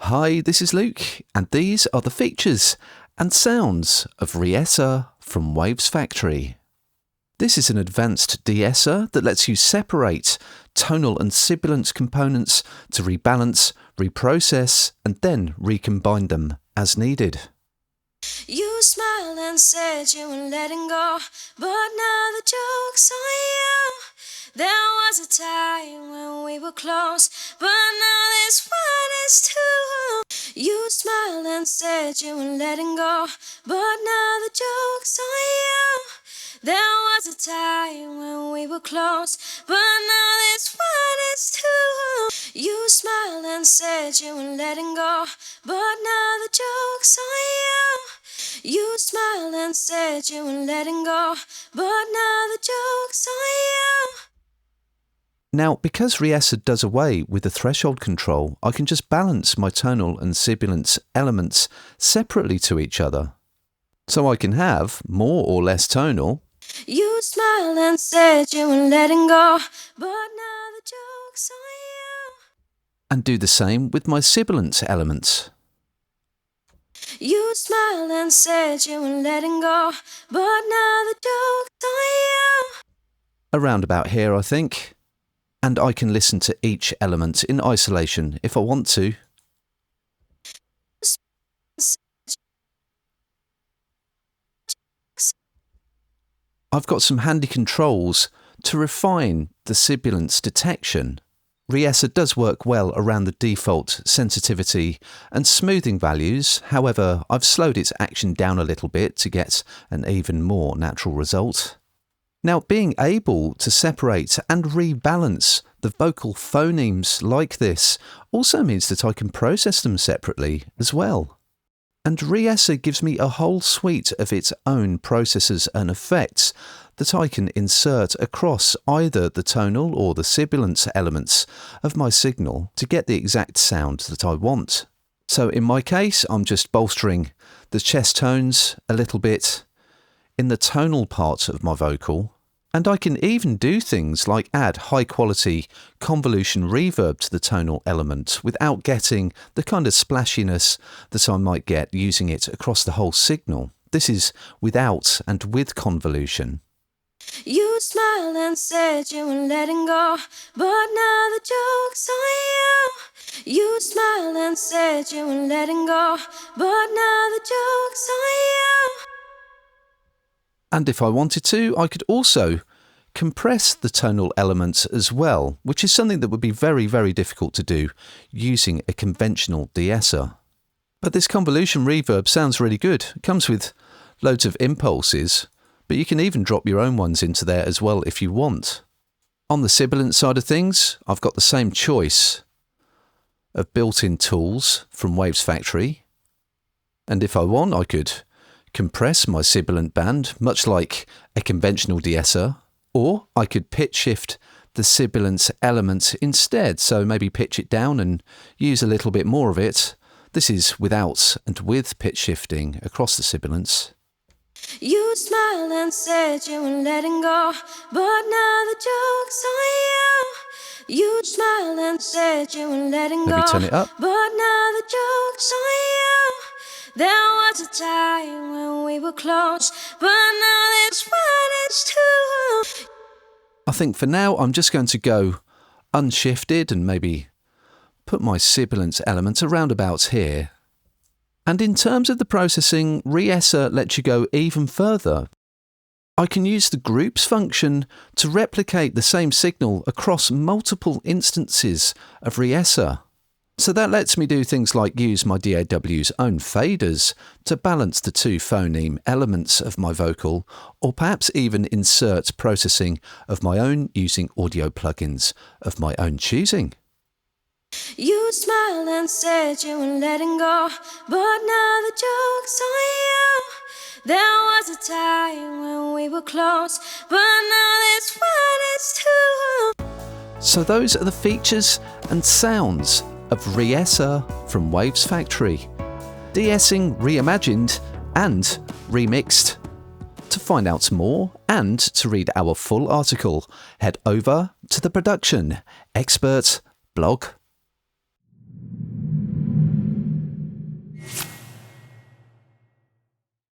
Hi, this is Luke, and these are the features and sounds of ReEsser from Wavesfactory. This is an advanced de-esser that lets you separate tonal and sibilance components to rebalance, reprocess, and then recombine them as needed. You smiled and said you were letting go, but now the joke's on you. There was a time when we were close, but now this one is too. You smiled and said you were letting go, but now the joke's on you. There was a time when we were close, but now this one is too. You smiled and said you were letting go, but now the joke's on you. You smiled and said you were letting go, but now the joke's on you. Now, because ReEsser does away with the threshold control, I can just balance my tonal and sibilance elements separately to each other. So I can have more or less tonal. You smiled and said you were letting go, but now the joke's on you. And do the same with my sibilance elements. You smiled and said you were letting go, but now the joke's on you. Around about here, I think. And I can listen to each element in isolation if I want to. I've got some handy controls to refine the sibilance detection. ReEsser does work well around the default sensitivity and smoothing values. However, I've slowed its action down a little bit to get an even more natural result. Now, being able to separate and rebalance the vocal phonemes like this also means that I can process them separately as well. And ReEsser gives me a whole suite of its own processors and effects that I can insert across either the tonal or the sibilance elements of my signal to get the exact sound that I want. So in my case, I'm just bolstering the chest tones a little bit in the tonal part of my vocal. And I can even do things like add high quality convolution reverb to the tonal element without getting the kind of splashiness that I might get using it across the whole signal. This is without and with convolution. You smiled and said you were letting go, but now the joke's on you. You smiled and said you were letting go, but now the joke's on you. And if I wanted to, I could also compress the tonal elements as well, which is something that would be very, very difficult to do using a conventional de-esser. But this convolution reverb sounds really good. It comes with loads of impulses, but you can even drop your own ones into there as well if you want. On the sibilance side of things, I've got the same choice of built-in tools from Wavesfactory. And if I want, I could compress my sibilant band, much like a conventional de-esser, or I could pitch shift the sibilance element instead, so maybe pitch it down and use a little bit more of it. This is without and with pitch shifting across the sibilance. You smiled and said you were letting go, but now the joke's on you. You smiled and said you were letting go, Maybe turn it up. but now the joke's on you. There was a time when we were close, but now this one is too. I think for now I'm just going to go unshifted and maybe put my sibilance element around about here. And in terms of the processing, ReEsser lets you go even further. I can use the groups function to replicate the same signal across multiple instances of ReEsser. So that lets me do things like use my DAW's own faders to balance the two phoneme elements of my vocal, or perhaps even insert processing of my own using audio plugins of my own choosing. You smiled and said you were letting go, but now the joke's on you. There was a time when we were close, but now this one is too. So those are the features and sounds of ReEsser from Wavesfactory. De-essing reimagined and remixed. To find out more and to read our full article, head over to the Production Expert blog.